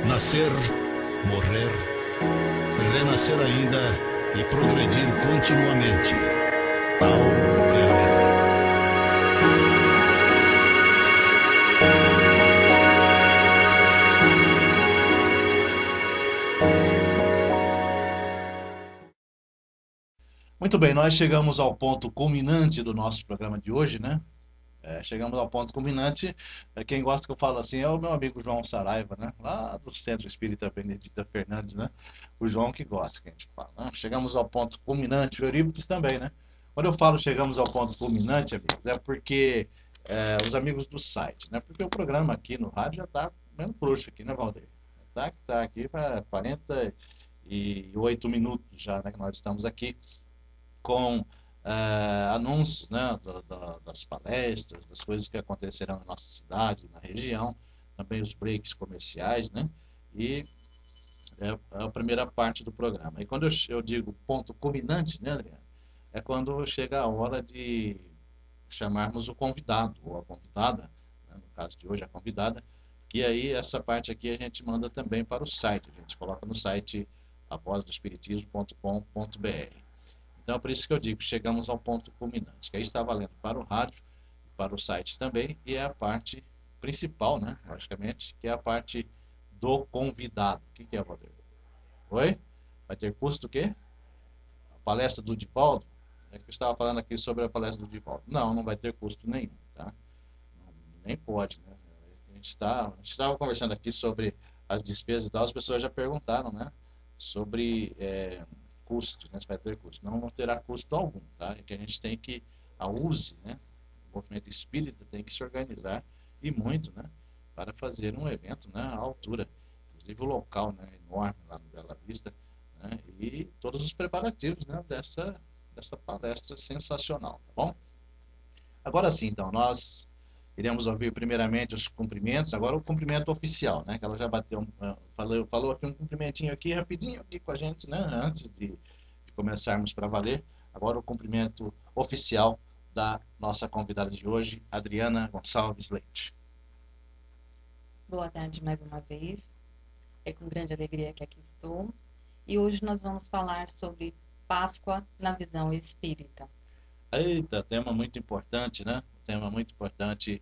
Nascer, morrer, renascer ainda e progredir continuamente. Tal é a lei. Muito bem, nós chegamos ao ponto culminante do nosso programa de hoje, né? Chegamos ao ponto culminante. Quem gosta que eu falo assim é o meu amigo João Saraiva, né? Lá do Centro Espírita Benedita Fernandes, né? O João que gosta que a gente fala, né? Chegamos ao ponto culminante, o Eurípides também, né? Quando eu falo chegamos ao ponto culminante, amigos, é porque os amigos do site, né? Porque o programa aqui no rádio já está comendo frouxo aqui, né, Valdeir? Tá aqui para 48 minutos já, né? Que nós estamos aqui com anúncios, né, das palestras, das coisas que acontecerão na nossa cidade, na região, também os breaks comerciais, né, e é a primeira parte do programa. E quando eu digo ponto culminante, né, Adriano, é quando chega a hora de chamarmos o convidado, ou a convidada, né, no caso de hoje a convidada, que aí essa parte aqui a gente manda também para o site, a gente coloca no site avozdoespiritismo.com.br. Então, é por isso que eu digo, chegamos ao ponto culminante, que aí está valendo para o rádio, para o site também, e é a parte principal, né, logicamente, que é a parte do convidado. O que é, Valdir? Oi? Vai ter custo do quê? A palestra do Divaldo? É que eu estava falando aqui sobre a palestra do Divaldo. Não, não vai ter custo nenhum, tá? Não, nem pode, né? A gente estava conversando aqui sobre as despesas e tal, as pessoas já perguntaram, né? Sobre custo, né? Se vai ter custo. Não terá custo algum, tá? É que a gente tem que, a USE, né? O movimento espírita tem que se organizar e muito, né? Para fazer um evento, né? À altura. Inclusive o local, né? Enorme lá no Bela Vista, né? E todos os preparativos, né? Dessa palestra sensacional, tá bom? Agora sim, então, nós iremos ouvir primeiramente os cumprimentos, agora o cumprimento oficial, né? Que ela já bateu, falou aqui um cumprimentinho aqui rapidinho aqui com a gente, né? Antes de começarmos para valer. Agora o cumprimento oficial da nossa convidada de hoje, Adriana Gonçalves Leite. Boa tarde mais uma vez. É com grande alegria que aqui estou. E hoje nós vamos falar sobre Páscoa na visão espírita. Eita, tema muito importante, né? Tema muito importante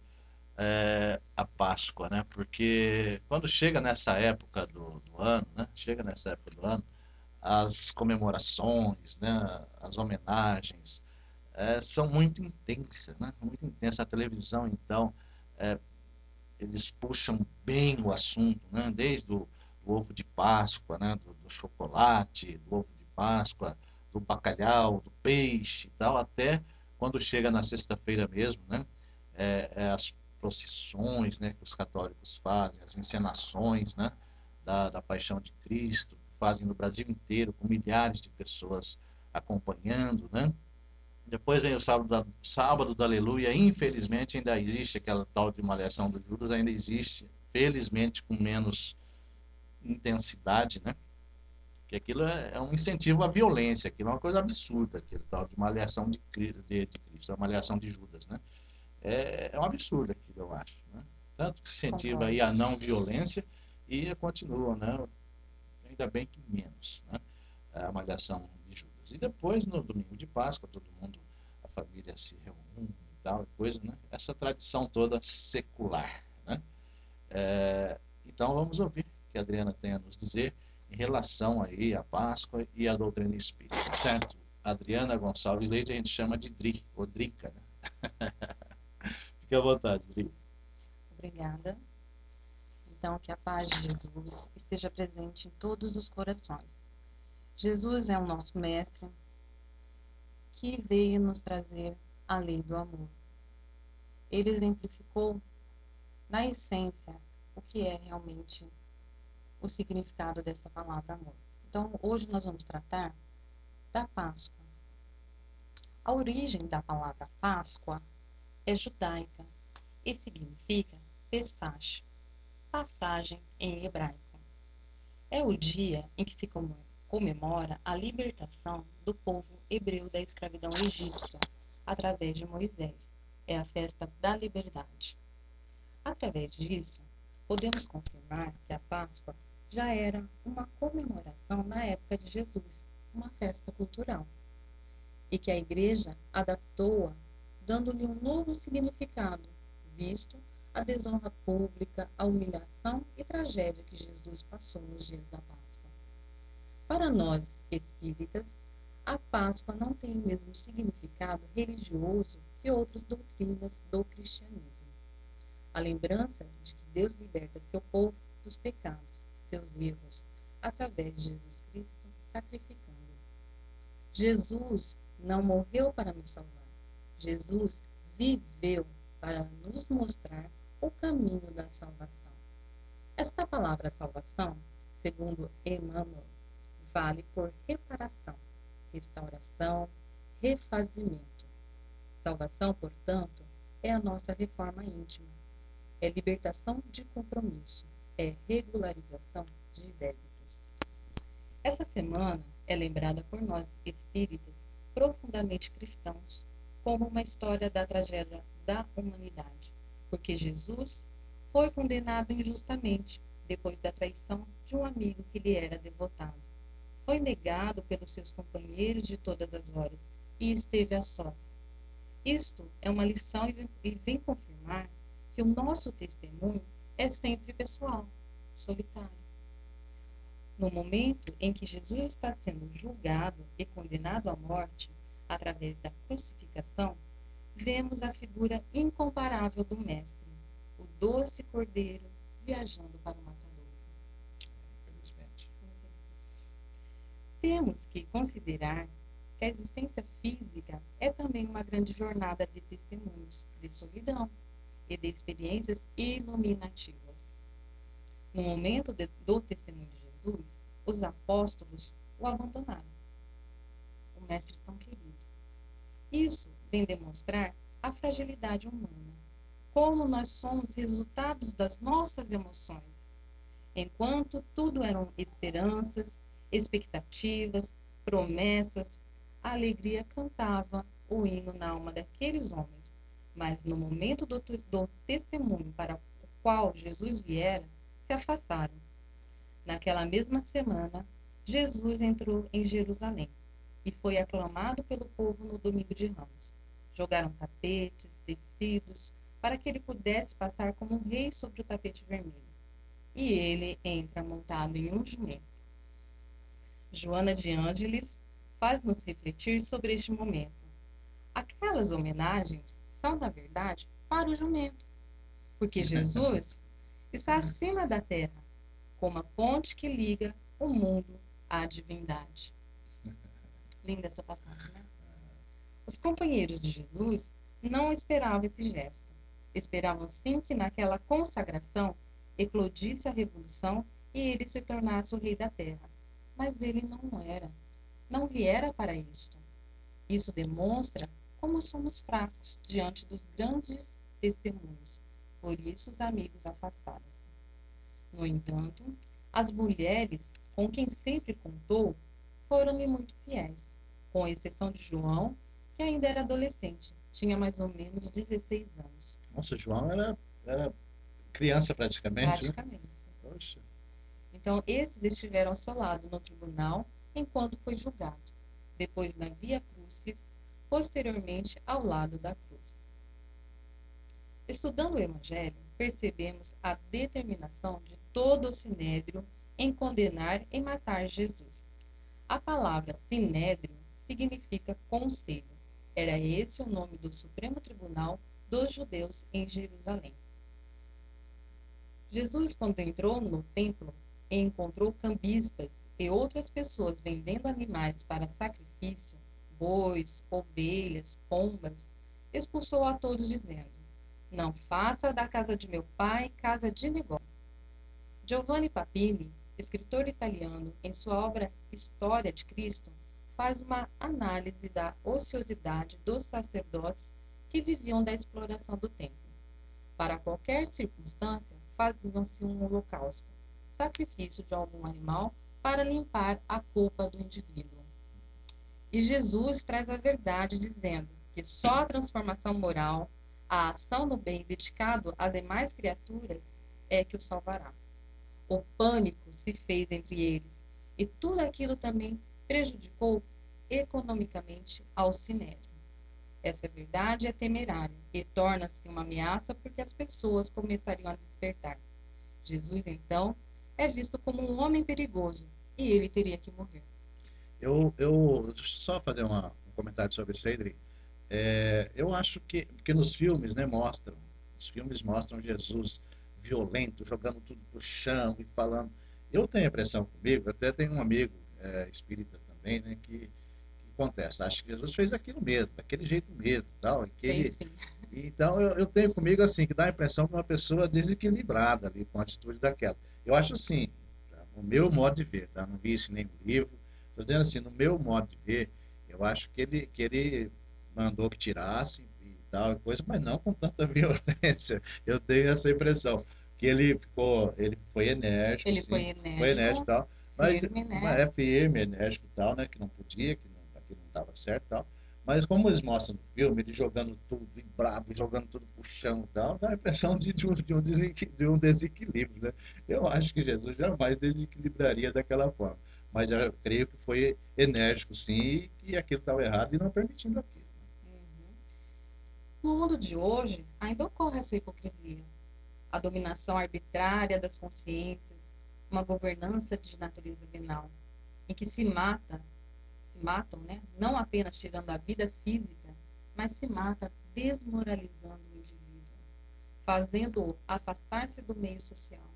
a Páscoa, né? Porque quando chega nessa época do ano, né? Chega nessa época do ano, as comemorações, né? As homenagens são muito intensas, né? Muito intensa. A televisão, então, é, eles puxam bem o assunto, né? Desde do ovo de Páscoa, né? Do chocolate, do ovo de Páscoa, do bacalhau, do peixe e tal, até quando chega na sexta-feira mesmo, né? As procissões, né? Que os católicos fazem, as encenações, né? Da Paixão de Cristo, fazem no Brasil inteiro, com milhares de pessoas acompanhando, né? Depois vem o sábado da Aleluia. Infelizmente ainda existe aquela tal de malhação do Judas, ainda existe, felizmente com menos intensidade, né? Que aquilo é um incentivo à violência, aquilo é uma coisa absurda, aquele tal de malhação de Cristo, a malhação de Judas, né? É um absurdo aquilo, eu acho, né? Tanto que incentiva aí Concordo. a não violência e continua, né? Ainda bem que menos, né? A malhação de Judas. E depois, no domingo de Páscoa, todo mundo, a família se reúne e tal, coisa, né? Essa tradição toda secular, né? Então vamos ouvir o que a Adriana tem a nos dizer em relação aí à Páscoa e à doutrina espírita, certo? Adriana Gonçalves Leite a gente chama de Dri, ou Drica, né? Fique à vontade, Dri. Obrigada. Então, que a paz de Jesus esteja presente em todos os corações. Jesus é o nosso mestre que veio nos trazer a lei do amor. Ele exemplificou, na essência, o que é realmente o significado dessa palavra amor. Então, hoje nós vamos tratar da Páscoa. A origem da palavra Páscoa é judaica e significa Pesach, passagem em hebraico. É o dia em que se comemora a libertação do povo hebreu da escravidão egípcia através de Moisés. É a festa da liberdade. Através disso, podemos confirmar que a Páscoa já era uma comemoração na época de Jesus, uma festa cultural, e que a igreja adaptou-a, dando-lhe um novo significado, visto a desonra pública, a humilhação e tragédia que Jesus passou nos dias da Páscoa. Para nós espíritas, a Páscoa não tem o mesmo significado religioso que outras doutrinas do cristianismo. A lembrança de que Deus liberta seu povo dos pecados, seus erros, através de Jesus Cristo sacrificando. Jesus não morreu para nos salvar. Jesus viveu para nos mostrar o caminho da salvação. Esta palavra salvação, segundo Emmanuel, vale por reparação, restauração, refazimento. Salvação, portanto, é a nossa reforma íntima, é libertação de compromisso, é regularização de débitos. Essa semana é lembrada por nós espíritas profundamente cristãos como uma história da tragédia da humanidade, porque Jesus foi condenado injustamente depois da traição de um amigo que lhe era devotado. Foi negado pelos seus companheiros de todas as horas e esteve a sós. Isto é uma lição e vem confirmar que o nosso testemunho é sempre pessoal, solitário. No momento em que Jesus está sendo julgado e condenado à morte através da crucificação, vemos a figura incomparável do Mestre, o doce cordeiro viajando para o matadouro. Infelizmente. Temos que considerar que a existência física é também uma grande jornada de testemunhos, de solidão e de experiências iluminativas. No momento do testemunho de Jesus, os apóstolos o abandonaram, o Mestre tão querido. Isso vem demonstrar a fragilidade humana, como nós somos resultados das nossas emoções. Enquanto tudo eram esperanças, expectativas, promessas, a alegria cantava o hino na alma daqueles homens. Mas no momento do testemunho para o qual Jesus viera, se afastaram. Naquela mesma semana, Jesus entrou em Jerusalém e foi aclamado pelo povo no domingo de Ramos. Jogaram tapetes, tecidos, para que ele pudesse passar como um rei sobre o tapete vermelho. E ele entra montado em um jumento. Joana de Ângeles faz-nos refletir sobre este momento. Aquelas homenagens são, na verdade, para o jumento, porque Jesus está acima da terra, como a ponte que liga o mundo à divindade. Linda essa passagem, né? Os companheiros de Jesus não esperavam esse gesto. Esperavam sim que naquela consagração eclodisse a revolução e ele se tornasse o rei da terra. Mas ele não era. Não viera para isto. Isso demonstra como somos fracos diante dos grandes testemunhos. Por isso os amigos afastaram-se. No entanto, as mulheres com quem sempre contou foram-lhe muito fiéis, com exceção de João, que ainda era adolescente, tinha mais ou menos 16 anos. Nossa, João era criança praticamente, Praticamente. né? Poxa. Então, esses estiveram ao seu lado no tribunal enquanto foi julgado, depois na Via Crucis, posteriormente ao lado da cruz. Estudando o Evangelho, percebemos a determinação de todo o sinédrio em condenar e matar Jesus. A palavra sinédrio significa conselho. Era esse o nome do Supremo Tribunal dos Judeus em Jerusalém. Jesus, quando entrou no templo e encontrou cambistas e outras pessoas vendendo animais para sacrifício, bois, ovelhas, pombas, expulsou a todos dizendo: não faça da casa de meu pai casa de negócio. Giovanni Papini, escritor italiano, em sua obra História de Cristo, faz uma análise da ociosidade dos sacerdotes que viviam da exploração do templo. Para qualquer circunstância, faziam-se um holocausto, sacrifício de algum animal para limpar a culpa do indivíduo. E Jesus traz a verdade dizendo que só a transformação moral, a ação no bem dedicado às demais criaturas é que o salvará. O pânico se fez entre eles, e tudo aquilo também prejudicou economicamente ao Sinédrio. Essa verdade é temerária e torna-se uma ameaça porque as pessoas começariam a despertar. Jesus, então, é visto como um homem perigoso e ele teria que morrer. Deixa eu só fazer um comentário sobre isso aí, Adri. Eu acho que, porque nos filmes, né, os filmes mostram Jesus violento, jogando tudo pro chão e falando. Eu tenho a impressão comigo, até tenho um amigo espírita também, né, que contesta, acho que Jesus fez aquilo mesmo, daquele jeito mesmo, tal, e que ele, Sim. então eu tenho comigo assim, que dá a impressão de uma pessoa desequilibrada ali com a atitude daquela. Eu acho assim, tá? O meu modo de ver, tá? Não vi isso em nenhum livro, estou dizendo assim, no meu modo de ver, eu acho que ele mandou que tirassem e tal e coisa, mas não com tanta violência. Eu tenho essa impressão que ele foi enérgico, Ele sim, foi enérgico, e tal, mas firme, né? é firme, enérgico e tal, né? Que não podia, que não estava certo e tal. Mas como eles mostram no filme, ele jogando tudo e brabo, jogando tudo pro chão e tal, dá a impressão de um desequilíbrio, né? Eu acho que Jesus jamais desequilibraria daquela forma. Mas eu creio que foi enérgico, sim, e aquilo estava errado e não permitindo aquilo. Uhum. No mundo de hoje, ainda ocorre essa hipocrisia. A dominação arbitrária das consciências, uma governança de natureza venal, em que se matam, né? Não apenas tirando a vida física, mas se mata desmoralizando o indivíduo, fazendo-o afastar-se do meio social.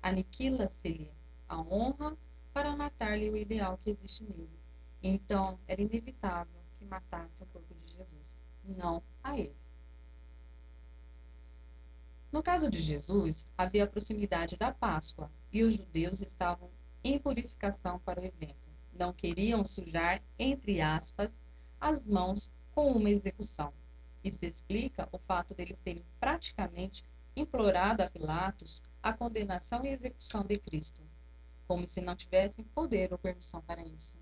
Aniquila-se-lhe a honra para matar-lhe o ideal que existe nele. Então, era inevitável que matasse o corpo de Jesus, não a ele. No caso de Jesus, havia a proximidade da Páscoa e os judeus estavam em purificação para o evento. Não queriam sujar, entre aspas, as mãos com uma execução. Isso explica o fato deles terem praticamente implorado a Pilatos a condenação e execução de Cristo, como se não tivessem poder ou permissão para isso.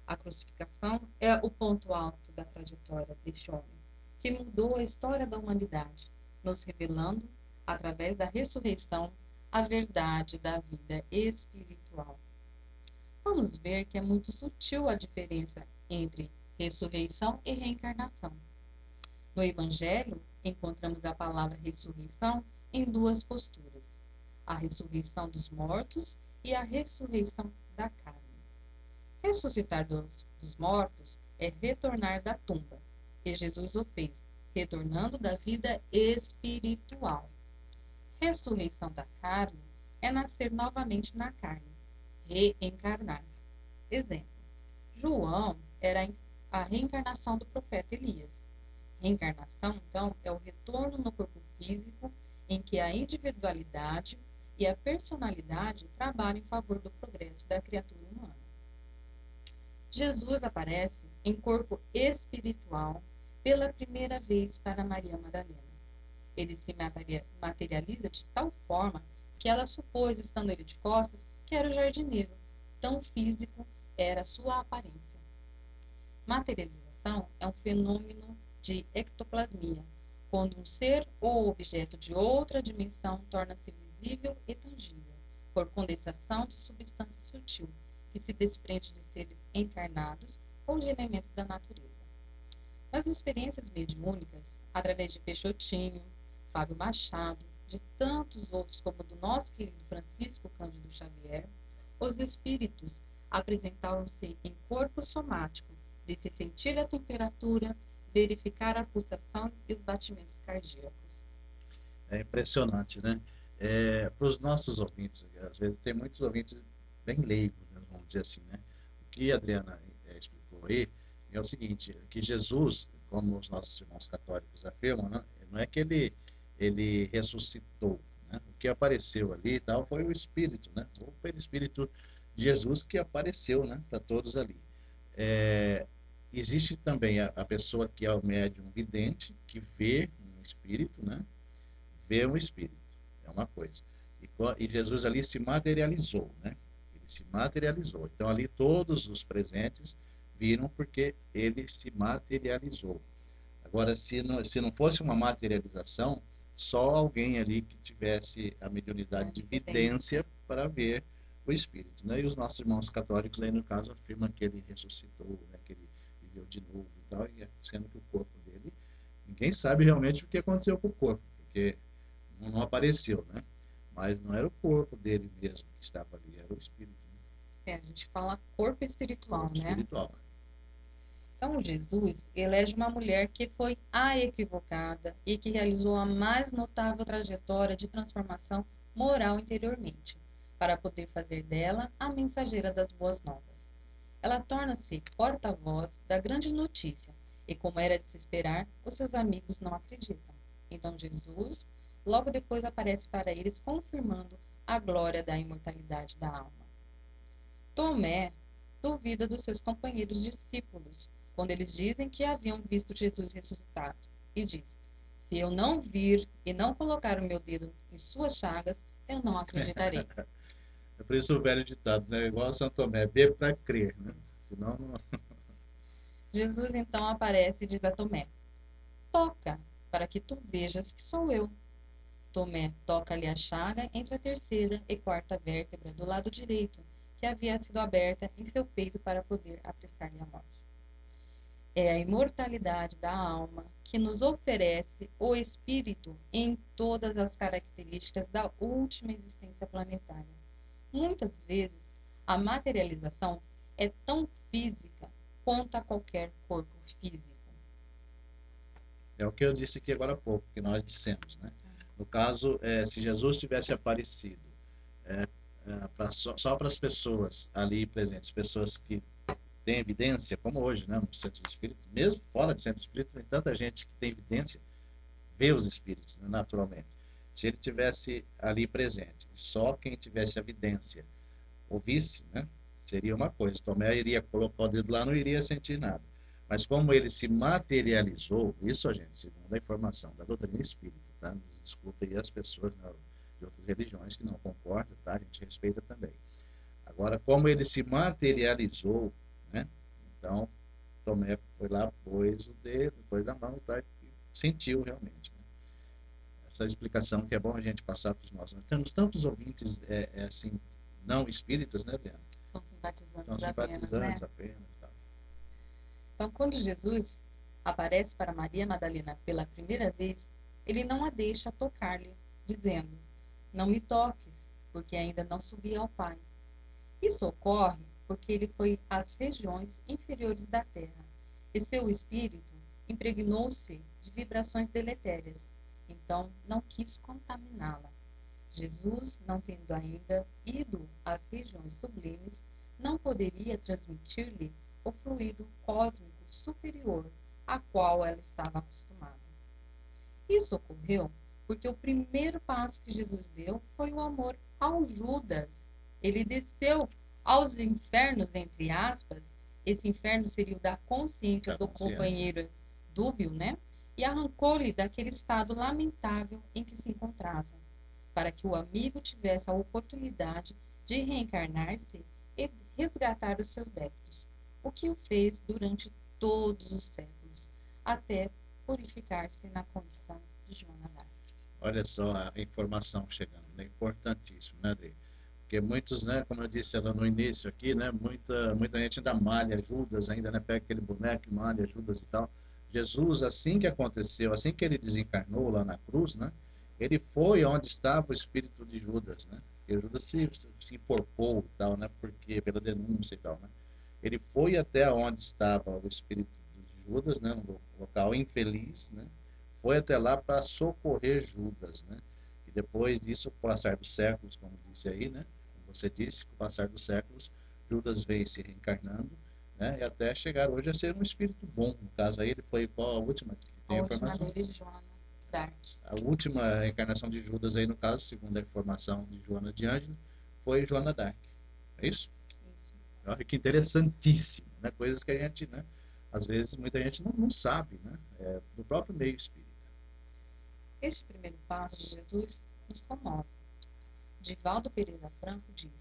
A crucificação é o ponto alto da trajetória deste homem, que mudou a história da humanidade, nos revelando, através da ressurreição, a verdade da vida espiritual. Vamos ver que é muito sutil a diferença entre ressurreição e reencarnação. No Evangelho, encontramos a palavra ressurreição em duas posturas: a ressurreição dos mortos e a ressurreição da carne. Ressuscitar dos mortos é retornar da tumba, e Jesus o fez, retornando da vida espiritual. Ressurreição da carne é nascer novamente na carne, reencarnar. Exemplo: João era a reencarnação do profeta Elias. Reencarnação, então, é o retorno no corpo físico em que a individualidade e a personalidade trabalham em favor do progresso da criatura humana. Jesus aparece em corpo espiritual pela primeira vez para Maria Madalena. Ele se materializa de tal forma que ela supôs, estando ele de costas, que era o jardineiro. Tão físico era a sua aparência. Materialização é um fenômeno de ectoplasmia, quando um ser ou objeto de outra dimensão torna-se visível e tangível, por condensação de substância sutil, que se desprende de seres encarnados ou de elementos da natureza. Nas experiências mediúnicas, através de Peixotinho, Fábio Machado, de tantos outros como do nosso querido Francisco Cândido Xavier, os espíritos apresentavam-se em corpo somático, de se sentir a temperatura, verificar a pulsação e os batimentos cardíacos. É impressionante, né? Para os nossos ouvintes, às vezes tem muitos ouvintes bem leigos, né, vamos dizer assim, né? O que a Adriana explicou aí é o seguinte, que Jesus, como os nossos irmãos católicos afirmam, né, não é que ele ressuscitou, né? O que apareceu ali e tal foi o Espírito, né? O Espírito de Jesus que apareceu, né, para todos ali. Existe também a pessoa que é o médium vidente, que vê um espírito, né? Vê um espírito, é uma coisa. E Jesus ali se materializou, né? Ele se materializou. Então ali todos os presentes viram porque ele se materializou. Agora, se não fosse uma materialização, só alguém ali que tivesse a mediunidade de vidência para ver o espírito, né? E os nossos irmãos católicos aí no caso afirmam que ele ressuscitou, né? Que ele viveu de novo e tal, e sendo que o corpo dele, ninguém sabe realmente o que aconteceu com o corpo, porque não apareceu, né? Mas não era o corpo dele mesmo que estava ali, era o espírito. Né? A gente fala corpo espiritual, corpo espiritual, né? Então, Jesus elege uma mulher que foi a equivocada e que realizou a mais notável trajetória de transformação moral interiormente, para poder fazer dela a mensageira das boas novas. Ela torna-se porta-voz da grande notícia, e como era de se esperar, os seus amigos não acreditam. Então Jesus, logo depois, aparece para eles, confirmando a glória da imortalidade da alma. Tomé duvida dos seus companheiros discípulos, quando eles dizem que haviam visto Jesus ressuscitado, e diz: se eu não vir e não colocar o meu dedo em suas chagas, eu não acreditarei. É por isso o velho ditado, né? Igual São Tomé, ver para crer, né? Senão não... Jesus então aparece e diz a Tomé: toca, para que tu vejas que sou eu. Tomé toca-lhe a chaga entre a terceira e quarta vértebra do lado direito, que havia sido aberta em seu peito para poder apressar-lhe a morte. É a imortalidade da alma que nos oferece o espírito em todas as características da última existência planetária. Muitas vezes, a materialização é tão física quanto a qualquer corpo físico. É o que eu disse aqui agora há pouco, que nós dissemos, né? No caso, se Jesus tivesse aparecido só para as pessoas ali presentes, pessoas que têm evidência, como hoje, né, no centro espírita, mesmo fora de centro espírita, tem tanta gente que tem evidência, vê os espíritos, né, naturalmente. Se ele tivesse ali presente, só quem tivesse evidência ouvisse, né, seria uma coisa. Tomé iria colocar o dedo lá, não iria sentir nada. Mas como ele se materializou, isso, gente, segundo a informação da doutrina espírita, tá? Desculpa aí as pessoas, né, de outras religiões que não concordam, tá? A gente respeita também. Agora, como ele se materializou, né? Então, Tomé foi lá, pôs o dedo, pôs a mão, tá? E sentiu realmente. Né? Essa explicação que é bom a gente passar para os nossos. Nós temos tantos ouvintes, assim, não espíritas, né, Adriana? São simpatizantes, São simpatizantes apenas, tá? Então, quando Jesus aparece para Maria Madalena pela primeira vez, ele não a deixa tocar-lhe, dizendo: não me toques, porque ainda não subi ao Pai. Isso ocorre porque ele foi às regiões inferiores da terra, e seu espírito impregnou-se de vibrações deletérias, então não quis contaminá-la. Jesus, não tendo ainda ido às regiões sublimes, não poderia transmitir-lhe o fluido cósmico superior a qual ela estava acostumada. Isso ocorreu porque o primeiro passo que Jesus deu foi o amor ao Judas. Ele desceu aos infernos, entre aspas. Esse inferno seria o da consciência do companheiro dúbio, né? E arrancou-lhe daquele estado lamentável em que se encontrava, para que o amigo tivesse a oportunidade de reencarnar-se e resgatar os seus débitos, o que o fez durante todos os séculos, até purificar-se na condição de Joana d'Arc. Olha só a informação chegando, é importantíssimo, né, Adri? Porque muitos, né, como eu disse ela no início aqui, né, muita gente ainda malha Judas, ainda, né, pega aquele boneco e malha Judas e tal. Jesus, assim que aconteceu, assim que ele desencarnou lá na cruz, né, ele foi onde estava o espírito de Judas, né? Porque Judas se enforcou e tal, né? Porque pela denúncia e tal, né? Ele foi até onde estava o espírito de Judas, né? Um local infeliz, né? Foi até lá para socorrer Judas, né? E depois disso, com o passar dos séculos, como disse aí, né? Como você disse, com o passar dos séculos, Judas veio se reencarnando, né? E até chegar hoje a ser um espírito bom. No caso aí, ele foi qual a última? Que tem a informação? última dele, Joana d'Arc. A última reencarnação de Judas aí, no caso, segundo a informação de Joana de Ângelo, foi Joana d'Arc. É isso? Isso. Olha que interessantíssimo, né? Coisas que a gente, né? Às vezes, muita gente não sabe, né? Do próprio meio espírita. Este primeiro passo de Jesus nos comove. Divaldo Pereira Franco diz: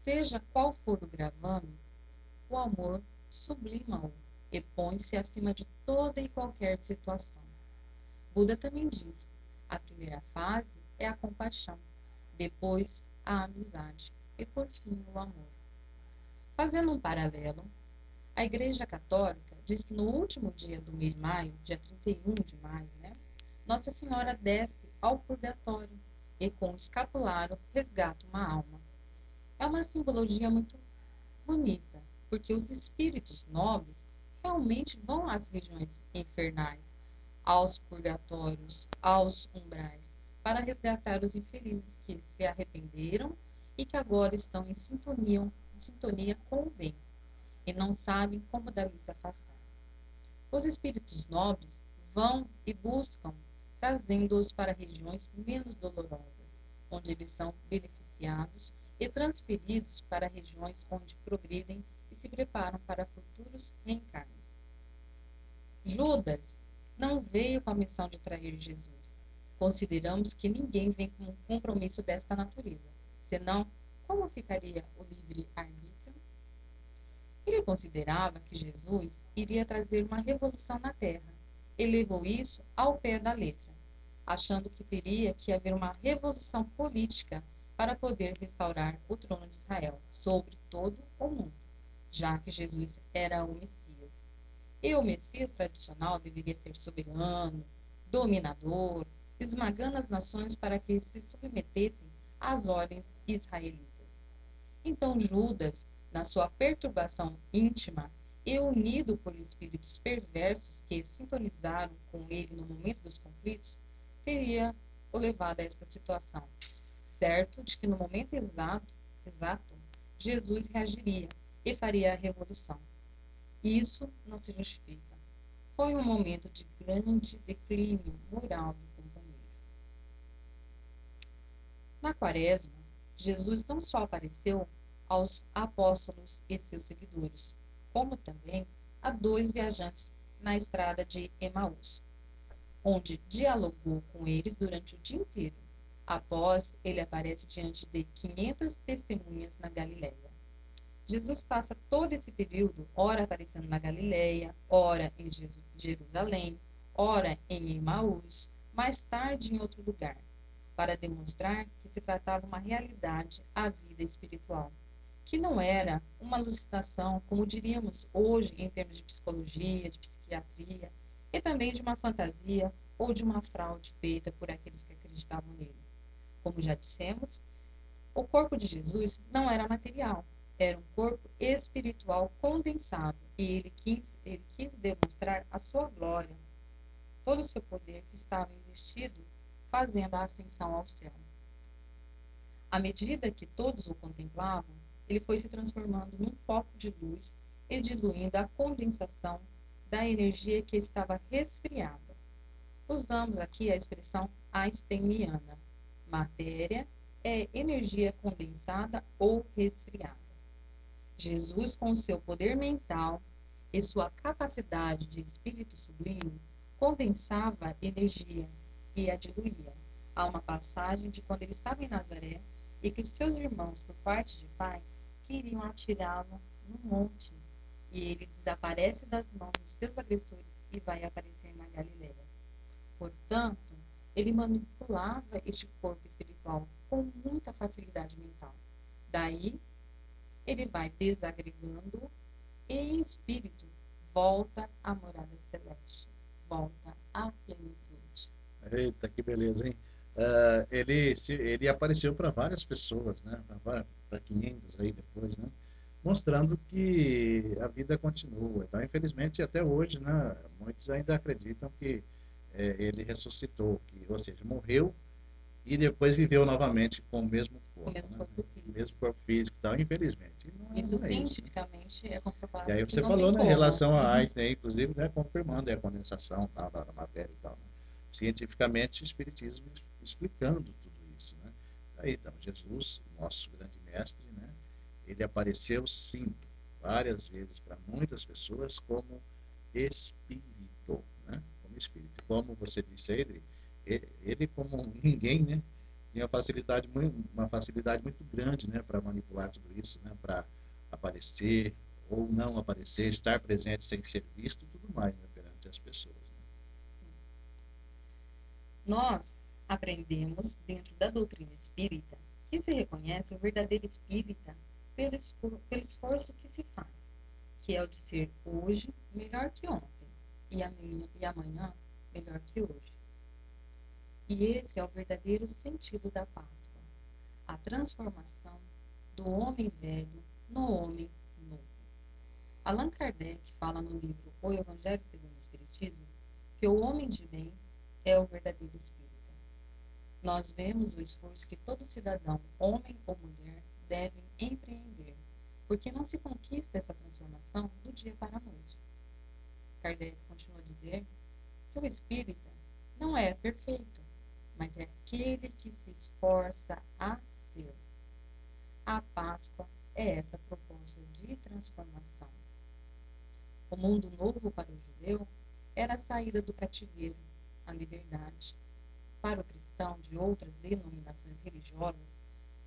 seja qual for o gravame, o amor sublima-o e põe-se acima de toda e qualquer situação. Buda também diz: A primeira fase é a compaixão, depois a amizade e, por fim, o amor. Fazendo um paralelo, a Igreja Católica diz que no último dia do mês de maio, dia 31 de maio, Nossa Senhora desce ao purgatório e com o escapulário resgata uma alma. É uma simbologia muito bonita, porque os espíritos nobres realmente vão às regiões infernais, aos purgatórios, aos umbrais, para resgatar os infelizes que se arrependeram e que agora estão em sintonia com o bem e não sabem como dali se afastar. Os espíritos nobres vão e buscam, trazendo-os para regiões menos dolorosas, onde eles são beneficiados e transferidos para regiões onde progridem e se preparam para futuros reencarnes. Judas não veio com a missão de trair Jesus. Consideramos que ninguém vem com um compromisso desta natureza, senão como ficaria o livre-arbítrio? Ele considerava que Jesus iria trazer uma revolução na terra e levou isso ao pé da letra, achando que teria que haver uma revolução política para poder restaurar o trono de Israel sobre todo o mundo, já que Jesus era o Messias. E o Messias tradicional deveria ser soberano, dominador, esmagando as nações para que se submetessem às ordens israelitas. Então Judas, na sua perturbação íntima e unido por espíritos perversos que sintonizaram com ele no momento dos conflitos, teria o levado a esta situação, certo de que no momento exato, Jesus reagiria e faria a revolução. Isso não se justifica. Foi um momento de grande declínio moral do companheiro. Na Quaresma, Jesus não só apareceu aos apóstolos e seus seguidores, como também a 2 viajantes na estrada de Emaús, onde dialogou com eles durante o dia inteiro. Após, ele aparece diante de 500 testemunhas na Galileia. Jesus passa todo esse período, ora aparecendo na Galileia, ora em Jerusalém, ora em Emaús, mais tarde em outro lugar, para demonstrar que se tratava uma realidade a vida espiritual, que não era uma alucinação, como diríamos hoje em termos de psicologia, de psiquiatria, e também de uma fantasia ou de uma fraude feita por aqueles que acreditavam nele. Como já dissemos, o corpo de Jesus não era material, era um corpo espiritual condensado, e ele quis demonstrar a sua glória, todo o seu poder que estava investido, fazendo a ascensão ao céu. À medida que todos o contemplavam, ele foi se transformando num foco de luz e diluindo a condensação da energia que estava resfriada. Usamos aqui a expressão einsteiniana. Matéria é energia condensada ou resfriada. Jesus, com seu poder mental e sua capacidade de espírito sublime, condensava energia e a diluía. Há uma passagem de quando ele estava em Nazaré e que os seus irmãos, por parte de pai, queriam atirá-lo no monte. E ele desaparece das mãos dos seus agressores e vai aparecer na Galileia. Portanto, ele manipulava este corpo espiritual com muita facilidade mental. Daí, ele vai desagregando e em espírito volta à morada celeste, volta à plenitude. Eita, que beleza, hein? Ele apareceu para várias pessoas, né? Para 500 aí depois, né? Mostrando que a vida continua. Então, infelizmente, até hoje, né? Muitos ainda acreditam que ele ressuscitou, ou seja, morreu e depois viveu novamente com o mesmo corpo, O mesmo corpo físico, tal. Infelizmente, isso não é cientificamente isso, né? é comprovado. E aí que você não falou, tem né, em como. relação a Einstein, inclusive, né, confirmando a condensação tal, da matéria e tal, né? Cientificamente, o Espiritismo explicando tudo isso, né? Aí, então, Jesus, nosso grande mestre, né, ele apareceu, sim, várias vezes para muitas pessoas como espírito, né? Como espírito. Como você disse, ele como ninguém, né, tinha uma facilidade muito grande, né, para manipular tudo isso, né, para aparecer ou não aparecer, estar presente sem ser visto, tudo mais, né, perante as pessoas. Né? Nós Aprendemos, dentro da doutrina espírita, que se reconhece o verdadeiro espírita pelo esforço que se faz, que é o de ser hoje melhor que ontem e amanhã melhor que hoje. E esse é o verdadeiro sentido da Páscoa, a transformação do homem velho no homem novo. Allan Kardec fala no livro O Evangelho segundo o Espiritismo que o homem de bem é o verdadeiro espírita. Nós vemos o esforço que todo cidadão, homem ou mulher, devem empreender, porque não se conquista essa transformação do dia para a noite. Kardec continua a dizer que o espírita não é perfeito, mas é aquele que se esforça a ser. A Páscoa é essa proposta de transformação. O mundo novo para o judeu era a saída do cativeiro, a liberdade. Para o cristão de outras denominações religiosas,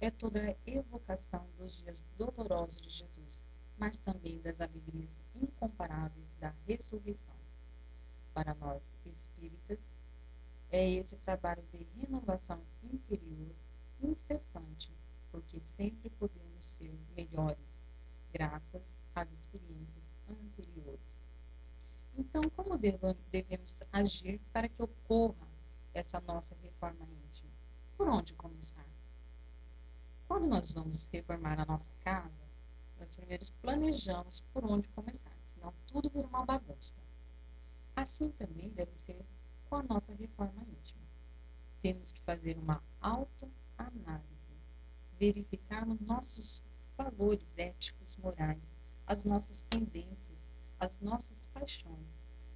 é toda a evocação dos dias dolorosos de Jesus, mas também das alegrias incomparáveis da ressurreição. Para nós espíritas, é esse trabalho de renovação interior incessante, porque sempre podemos ser melhores, graças às experiências anteriores. Então, como devemos agir para que ocorra essa nossa reforma íntima? Por onde começar? Quando nós vamos reformar a nossa casa, nós primeiro planejamos por onde começar, senão tudo vira uma bagunça. Assim também deve ser com a nossa reforma íntima. Temos que fazer uma autoanálise, verificarmos nossos valores éticos, morais, as nossas tendências, as nossas paixões,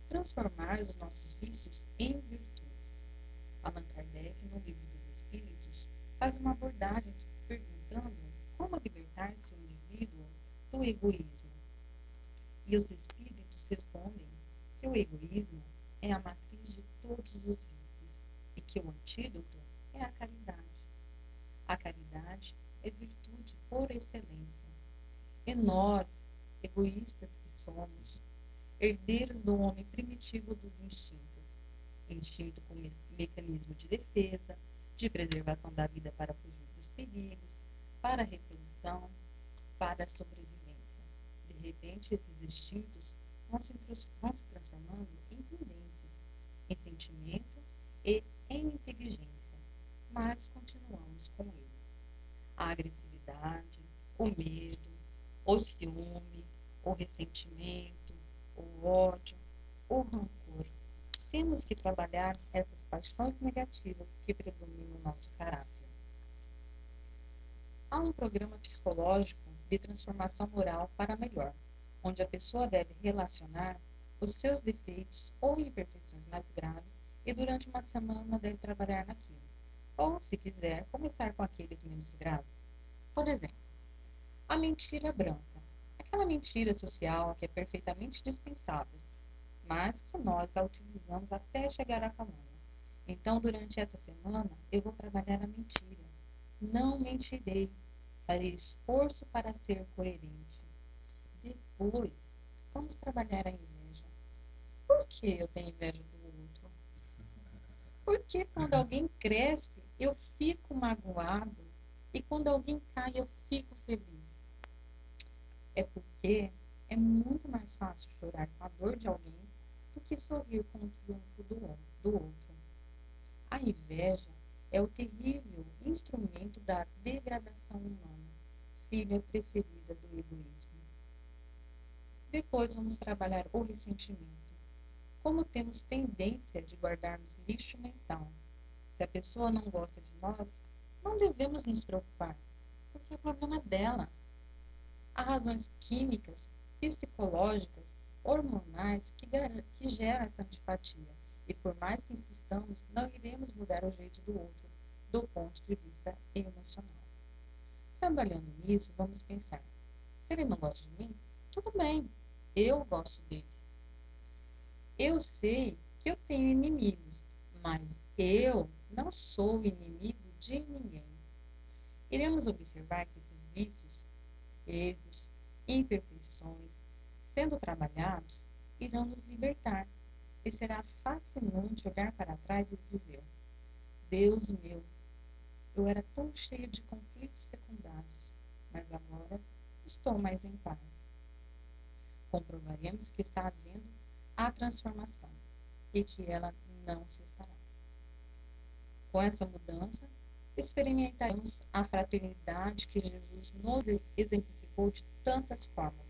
transformar os nossos vícios em virtudes. Allan Kardec, no Livro dos Espíritos, faz uma abordagem perguntando como libertar-se o indivíduo do egoísmo. E os espíritos respondem que o egoísmo é a matriz de todos os vícios e que o antídoto é a caridade. A caridade é virtude por excelência. E nós, egoístas que somos, herdeiros do homem primitivo dos instintos, instinto como mecanismo de defesa, de preservação da vida para fugir dos perigos, para a reprodução, para a sobrevivência. De repente, esses instintos vão se transformando em tendências, em sentimento e em inteligência, mas continuamos com ele. A agressividade, o medo, o ciúme, o ressentimento, o ódio, o rancor. Temos que trabalhar essas paixões negativas que predominam no nosso caráter. Há um programa psicológico de transformação moral para melhor, onde a pessoa deve relacionar os seus defeitos ou imperfeições mais graves e durante uma semana deve trabalhar naquilo. Ou, se quiser, começar com aqueles menos graves. Por exemplo, a mentira branca, aquela mentira social que é perfeitamente dispensável, mas que nós a utilizamos até chegar à calúnia. Então, durante essa semana, eu vou trabalhar a mentira. Não mentirei, farei esforço para ser coerente. Depois, vamos trabalhar a inveja. Por que eu tenho inveja do outro? Porque quando alguém cresce, eu fico magoado e quando alguém cai, eu fico feliz. É porque é muito mais fácil chorar com a dor de alguém do que sorrir com o triunfo do outro. A inveja é o terrível instrumento da degradação humana, filha preferida do egoísmo. Depois vamos trabalhar o ressentimento. Como temos tendência de guardarmos lixo mental. Se a pessoa não gosta de nós, não devemos nos preocupar, porque é problema dela. Há razões químicas, psicológicas, hormonais que geram essa antipatia. E por mais que insistamos, não iremos mudar o jeito do outro, do ponto de vista emocional. Trabalhando nisso, vamos pensar: se ele não gosta de mim, tudo bem, eu gosto dele. Eu sei que eu tenho inimigos, mas eu não sou inimigo de ninguém. Iremos observar que esses vícios, erros, imperfeições, sendo trabalhados, irão nos libertar. E será fascinante olhar para trás e dizer: Deus meu, eu era tão cheio de conflitos secundários, mas agora estou mais em paz. Comprovaremos que está havendo a transformação e que ela não cessará. Com essa mudança, experimentaremos a fraternidade que Jesus nos exemplificou de tantas formas,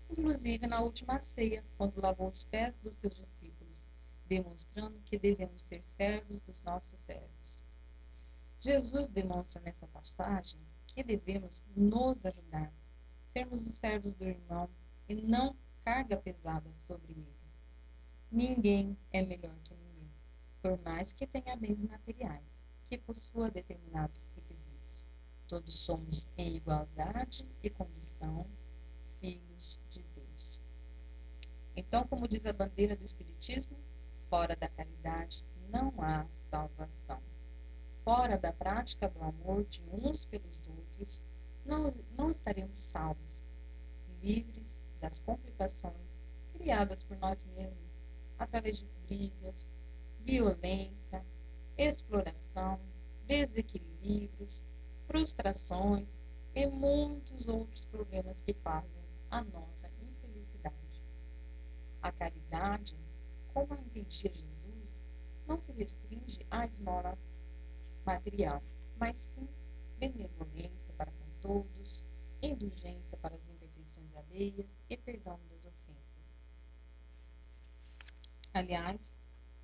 inclusive na última ceia, quando lavou os pés dos seus discípulos, demonstrando que devemos ser servos dos nossos servos. Jesus demonstra nessa passagem que devemos nos ajudar, sermos os servos do irmão e não carga pesada sobre ele. Ninguém é melhor que ninguém, por mais que tenha bens materiais, que possua determinados requisitos. Todos somos em igualdade e condição filhos de Deus. Então, como diz a bandeira do Espiritismo, fora da caridade não há salvação. Fora da prática do amor de uns pelos outros, não estaremos salvos, livres das complicações criadas por nós mesmos, através de brigas, violência, exploração, desequilíbrios, frustrações e muitos outros problemas que fazem a nossa infelicidade. A caridade, como a entendia Jesus, não se restringe à esmola material, mas sim benevolência para com todos, indulgência para as imperfeições alheias e perdão das ofensas. Aliás,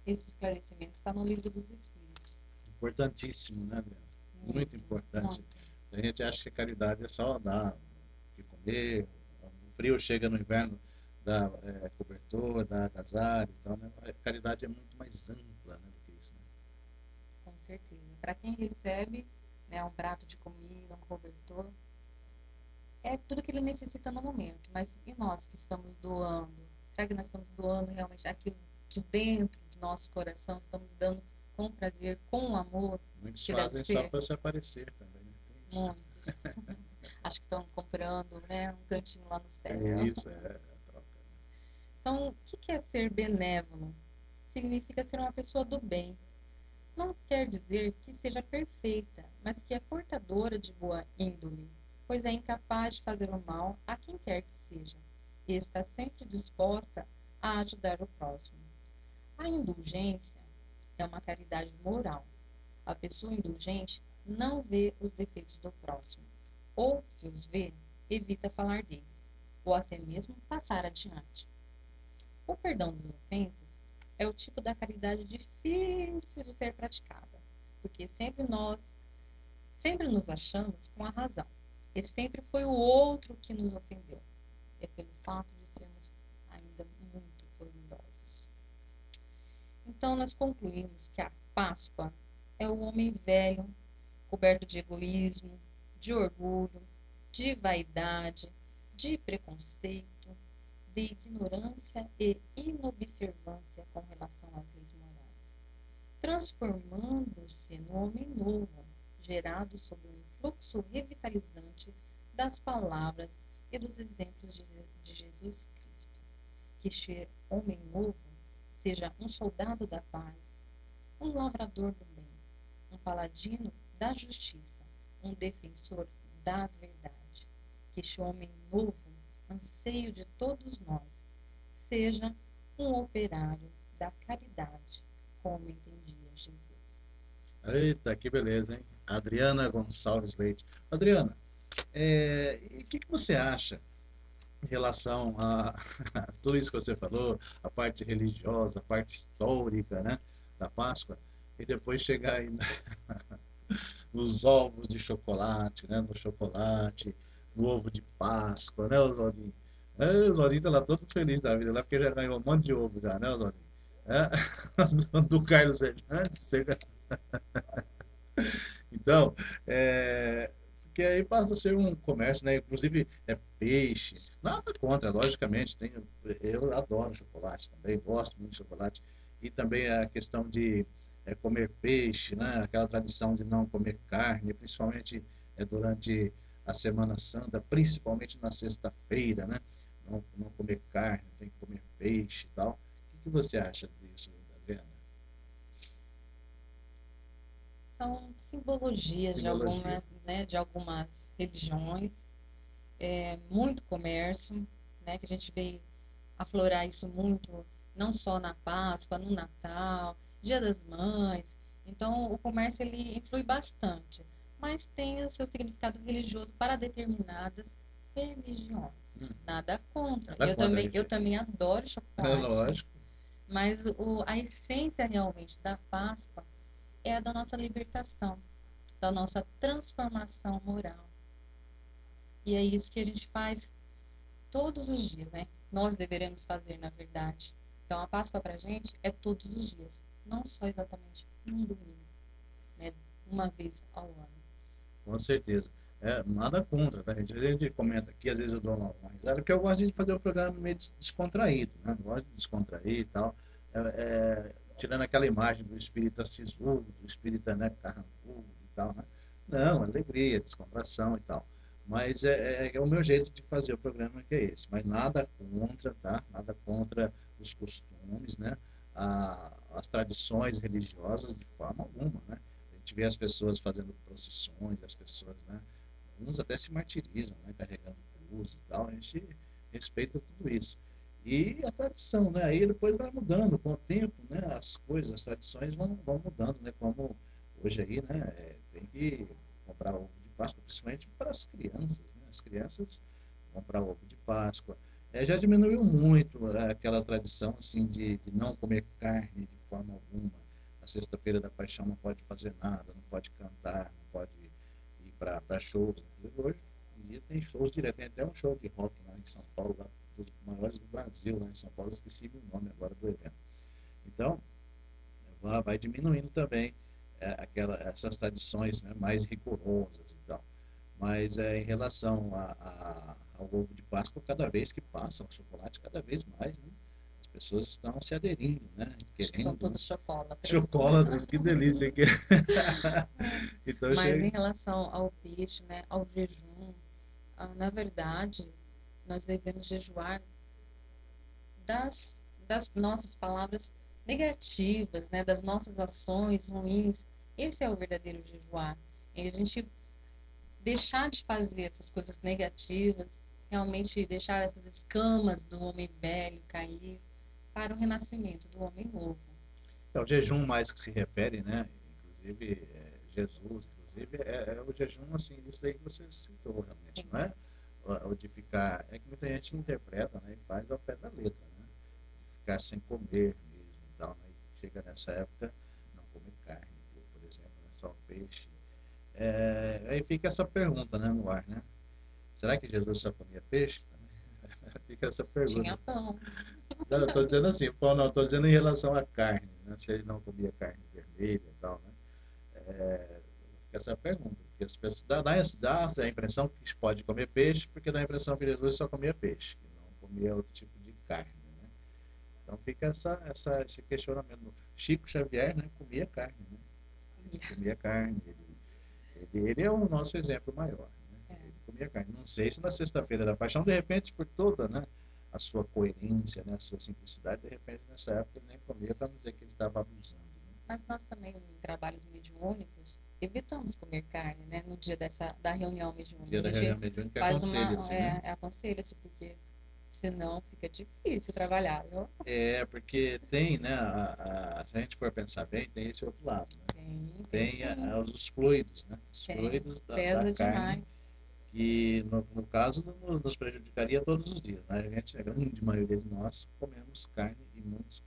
esse esclarecimento está no Livro dos Espíritos. Importantíssimo, né, Adriana? Muito importante. Muito. A gente acha que caridade é só dar o que comer, o frio chega no inverno, dá cobertor, dá agasalho, então, né? A caridade é muito mais ampla, né, do que isso. Né? Com certeza. Para quem recebe, né, um prato de comida, um cobertor, é tudo que ele necessita no momento. Mas e nós que estamos doando? Será que nós estamos doando realmente aquilo de dentro do nosso coração? Estamos dando com prazer, com amor? Muitos que fazem deve só ser? para se aparecer também. Né? Tem isso. Muitos. Acho que estão comprando, né, um cantinho lá no céu. É isso, é a troca. Então, o que é ser benévolo? Significa ser uma pessoa do bem. Não quer dizer que seja perfeita, mas que é portadora de boa índole, pois é incapaz de fazer o mal a quem quer que seja, e está sempre disposta a ajudar o próximo. A indulgência é uma caridade moral. A pessoa indulgente não vê os defeitos do próximo, ou, se os vê, evita falar deles, ou até mesmo passar adiante. O perdão das ofensas é o tipo da caridade difícil de ser praticada, porque sempre nos achamos com a razão, e sempre foi o outro que nos ofendeu. É pelo fato de sermos ainda muito orgulhosos. Então, nós concluímos que a Páscoa é o homem velho, coberto de egoísmo, de orgulho, de vaidade, de preconceito, de ignorância e inobservância com relação às leis morais, transformando-se no homem novo, gerado sob o influxo revitalizante das palavras e dos exemplos de Jesus Cristo. Que este homem novo seja um soldado da paz, um lavrador do bem, um paladino da justiça, um defensor da verdade. Que este homem novo, anseio de todos nós, seja um operário da caridade, como entendia Jesus. Eita, que beleza, hein? Adriana Gonçalves Leite. Adriana, e o que você acha em relação a tudo isso que você falou, a parte religiosa, a parte histórica, né, da Páscoa, e depois chegar aí nos ovos de chocolate, né, no chocolate, no ovo de Páscoa, né, Oswaldinho? O Oswaldinho tá lá todo feliz da vida, lá porque já ganhou um monte de ovo já, né, Oswaldinho? Do Carlos Hernandes, então, porque aí passa a ser um comércio, né? Inclusive é peixe, nada contra, logicamente, eu adoro chocolate também, gosto muito de chocolate, e também a questão de comer peixe, né? Aquela tradição de não comer carne, principalmente durante a Semana Santa, principalmente na sexta-feira, né? Não comer carne, tem que comer peixe e tal. O que você acha disso, Adriana? São simbologias de Simbologia. de algumas religiões, muito comércio, né, que a gente vê aflorar isso muito, não só na Páscoa, no Natal, Dia das Mães. Então, o comércio ele influi bastante, mas tem o seu significado religioso para determinadas religiões. Hum. Nada contra. Nada contra, Eu gente. também adoro É chocolate, lógico. mas a essência realmente da Páscoa é a da nossa libertação, da nossa transformação moral. E é isso que a gente faz todos os dias, né? Nós deveremos fazer, na verdade. Então, a Páscoa para a gente é todos os dias, não só exatamente um domingo, né? Uma vez ao ano. Com certeza. Nada contra, tá, gente? A gente comenta aqui, às vezes eu dou uma risada, porque eu gosto de fazer o programa meio descontraído, né? Eu gosto de descontrair e tal. Tirando aquela imagem do espírita sisudo, do espírita, né, carrancudo e tal, né? Não, alegria, descontração e tal. Mas é o meu jeito de fazer o programa que é esse. Mas nada contra, tá? Nada contra os costumes, né? As tradições religiosas de forma alguma, né? A gente vê as pessoas fazendo procissões, as pessoas, né? Uns até se martirizam, né? Carregando cruzes e tal. A gente respeita tudo isso. E a tradição, né? Aí depois vai mudando com o tempo, né? As coisas, as tradições vão mudando, né? Como hoje aí, né? Tem que comprar ovo de Páscoa, principalmente para as crianças, né? As crianças vão comprar ovo de Páscoa. Já diminuiu muito aquela tradição assim de não comer carne de forma alguma. Na sexta-feira da Paixão não pode fazer nada, não pode cantar, não pode ir para shows. Hoje em dia tem shows direto, tem até um show de rock lá em São Paulo, lá, dos maiores do Brasil, lá em São Paulo, esqueci o nome agora do evento. Então, vai diminuindo também essas tradições, né, mais rigorosas e tal. Mas em relação ao ovo de Páscoa, cada vez que passa o chocolate, cada vez mais, né, as pessoas estão se aderindo, né, Acho que são querendo, né? todos chocolatras. Chocolatras, que delícia. Então Mas em chega. relação ao peixe, né, ao jejum, na verdade, nós devemos jejuar das, das nossas palavras negativas, né, das nossas ações ruins. Esse é o verdadeiro jejuar. É a gente deixar de fazer essas coisas negativas, realmente deixar essas escamas do homem velho cair para o renascimento do homem novo. É o jejum mais que se refere, né? Inclusive, Jesus, inclusive, é o jejum, assim, isso aí que você citou, realmente, Sim. não é? O de ficar, é que muita gente interpreta, né? E faz ao pé da letra, né? De ficar sem comer mesmo e tal, né? E chega nessa época, não come carne, por exemplo, né? Só peixe. Aí fica essa pergunta, né, no ar, né? Será que Jesus só comia peixe? Fica essa pergunta. Tinha pão. Não, eu estou dizendo assim, pô, não, estou dizendo em relação à carne, né? Se ele não comia carne vermelha e tal, né? Essa é a pergunta. Porque as pessoas dá a impressão que pode comer peixe, porque dá a impressão que Jesus só comia peixe, que não comia outro tipo de carne, né? Então fica esse questionamento. Chico Xavier, né, comia carne, né? Ele comia carne, ele é o nosso exemplo maior, né? Ele comia carne. Não sei se na sexta-feira da Paixão, de repente, por toda, né, a sua coerência, né, a sua simplicidade, de repente, nessa época, ele nem comia para não dizer que ele estava abusando. Né? Mas nós também, em trabalhos mediúnicos, evitamos comer carne, né? No dia da reunião No mediúnica. dia da A reunião gente mediúnica, faz aconselha-se, né? aconselha-se, porque senão fica difícil trabalhar, viu? Porque tem, né, se a gente for pensar bem, tem esse outro lado, né? Tem Tem sim. os fluidos, né? Os Tem. fluidos da Pesa carne, demais. que no caso nos prejudicaria todos os dias, né? A grande maioria de nós comemos carne e muitos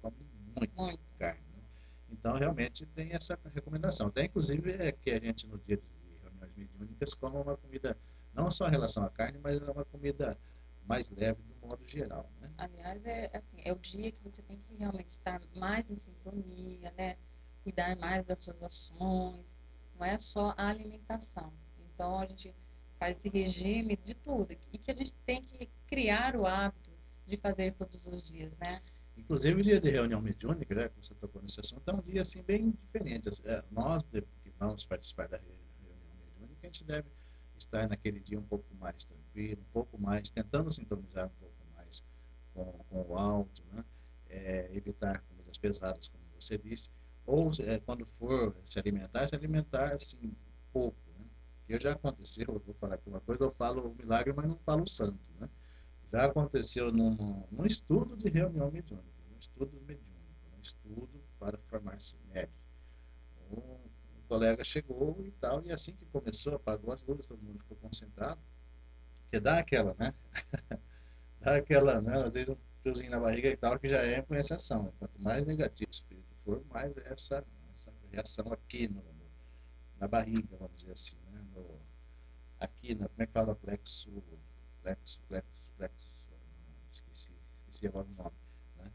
comem muito Muito. carne, né? Então realmente tem essa recomendação. Até inclusive que a gente no dia de reuniões mediúnicas coma uma comida, não só em relação à carne, mas é uma comida mais leve do modo geral, né? Aliás, assim, é o dia que você tem que realmente estar mais em sintonia, né? Cuidar mais das suas ações. Não é só a alimentação. Então, a gente faz esse regime de tudo. E que a gente tem que criar o hábito de fazer todos os dias, né? Inclusive o dia de reunião mediúnica, né, que você tocou nesse assunto, é um dia assim bem diferente. Nós que vamos participar da reunião mediúnica, a gente deve estar naquele dia um pouco mais tranquilo, um pouco mais, tentando sintonizar um pouco mais com o alto, né? Evitar comidas pesadas, como você disse, ou quando for se alimentar assim, pouco, né? Porque já aconteceu, eu vou falar aqui uma coisa, eu falo o milagre, mas não falo o santo, né? Já aconteceu num estudo de reunião mediúnica, num estudo mediúnico, num estudo para formar-se médico. Um colega chegou e tal, e assim que começou, apagou as luzes, todo mundo ficou concentrado, porque dá aquela, né? Dá aquela, né? Às vezes um friozinho na barriga e tal, que já é influenciação. Né? Quanto mais negativo o espírito for, mais essa reação aqui na barriga, vamos dizer assim, né? Aqui, como é que fala? Esqueci agora o nome, né?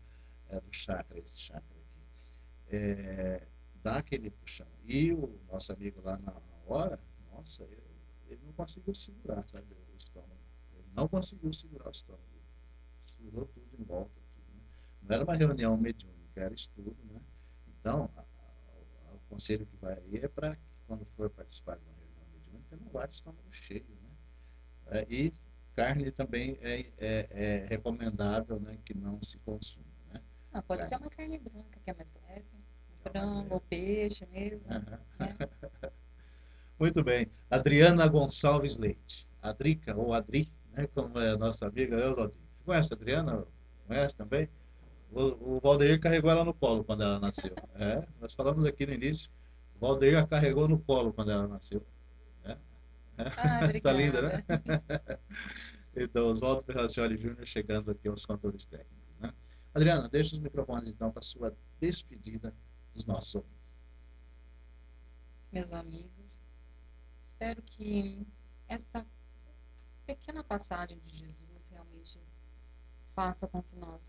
É do chakra, esse chakra aqui. Dá aquele puxão. E o nosso amigo lá na hora, nossa, ele não conseguiu segurar, sabe, o estômago. Ele não conseguiu segurar o estômago. Segurou tudo em volta. Tudo, né? Não era uma reunião mediúnica, era estudo, né? Então, o conselho que vai aí é para que quando for participar de uma reunião mediúnica, não vá de estômago cheio, né? E carne também é recomendável, né, que não se consuma, né? Ah, pode ser uma carne branca, que é mais leve. Frango ou peixe mesmo. Né? Muito bem. Adriana Gonçalves Leite. Adrica ou Adri, né, como é a nossa amiga, né, Oswaldinho? Você conhece a Adriana? Conhece também? O Valdeir carregou ela no colo quando ela nasceu. Nós falamos aqui no início. O Valdeir a carregou no colo quando ela nasceu. Ah, Tá linda, né? obrigada. Então, Oswaldo Ferracioli Júnior chegando aqui aos controles técnicos, né? Adriana, deixa os microfones então para a sua despedida dos nossos ouvintes. Meus amigos, espero que essa pequena passagem de Jesus realmente faça com que nós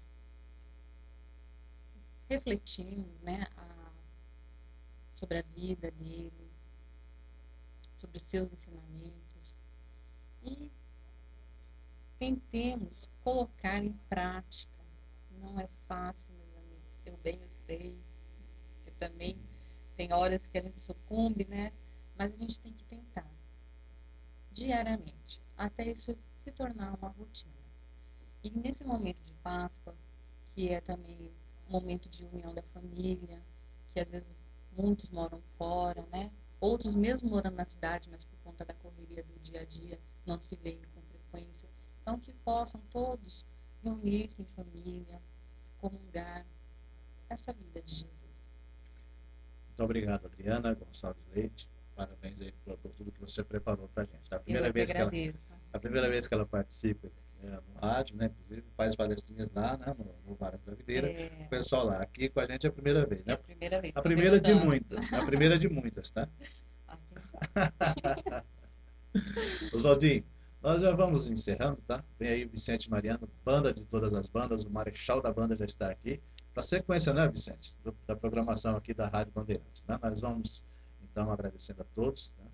refletimos, né, sobre a vida dele, sobre os seus ensinamentos e tentemos colocar em prática. Não é fácil, meus amigos, eu bem sei, eu também tem horas que a gente sucumbe, né? Mas a gente tem que tentar diariamente, até isso se tornar uma rotina. E nesse momento de Páscoa, que é também um momento de união da família, que às vezes muitos moram fora, né? Outros mesmo morando na cidade, mas por conta da correria do dia a dia não se veem com frequência. Então que possam todos reunir-se em família, comungar essa vida de Jesus. Muito obrigado, Adriana Gonçalves Leite. Parabéns aí por tudo que você preparou para a gente. Eu que agradeço. A primeira vez que ela participa no rádio, né? Inclusive faz palestrinhas lá, né? No Varas da Videira. O pessoal lá, aqui com a gente é a primeira vez, né? É a primeira vez. A primeira de muitas. A primeira de muitas, tá? Oswaldinho, nós já vamos encerrando, tá? Vem aí o Vicente Mariano, banda de todas as bandas, o marechal da banda já está aqui. Para sequência, né, Vicente? Da programação aqui da Rádio Bandeirantes. Né? Nós vamos, então, agradecendo a todos, né?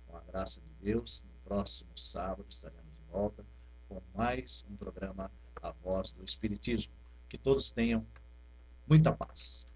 Com a graça de Deus. No próximo sábado estaremos de volta com mais um programa A Voz do Espiritismo. Que todos tenham muita paz.